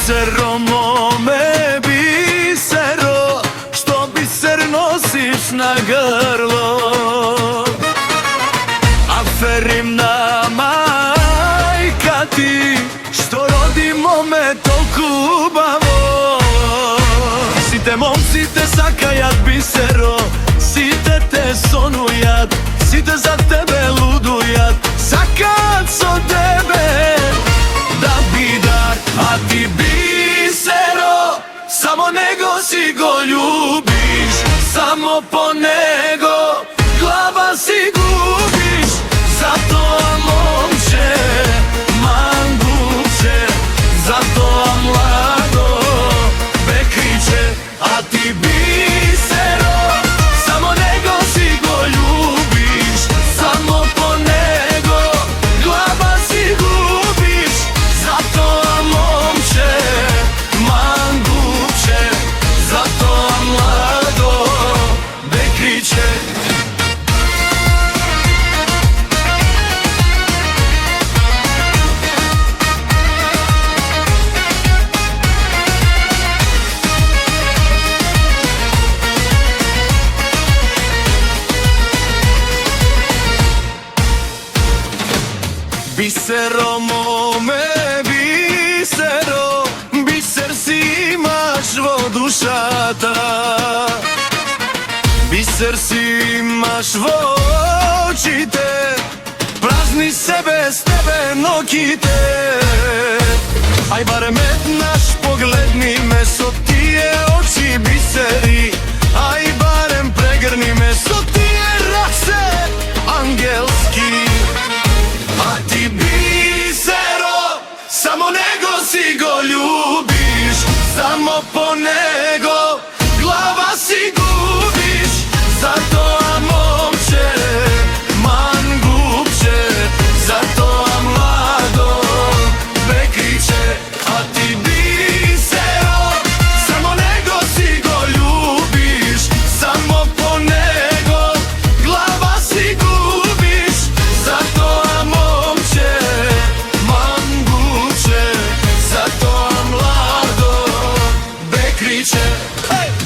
Bisero mome, bisero, što biser nosiš na grlo. Aferimna majka ti, što rodimo me toliko bavo. Site momci te zakajat bisero, site te sonujat, site za tebe ludujat, zakat so tebe da bi dar. A ti bisero, samo nego si go ljubiš, samo po nego glava si gubiš. Zato momče, manguče, zato mlado bekriče. A ti bisero, samo nego si go ljubiš, samo po nego glava si gubiš. Zato momče, manguče, zato mlado bekriče. Bisero mome, bisero, biser si imaš vodušata. Biser si imaš vočite, prazni sebe s tebe nokite. Aj barem naš pogledni me, so tije oči biseri. Aj barem pregrni me, so tije rase angelski. A ti bisero, samo nego si go ljubiš, samo po nego glava si gubiš. Zato momče, mangupče, zato mlado bekriče. A ti bisero, samo nego si go ljubiš, samo po nego glava si gubiš. Zato momče, manguče, zato mlado bekriče. Hey!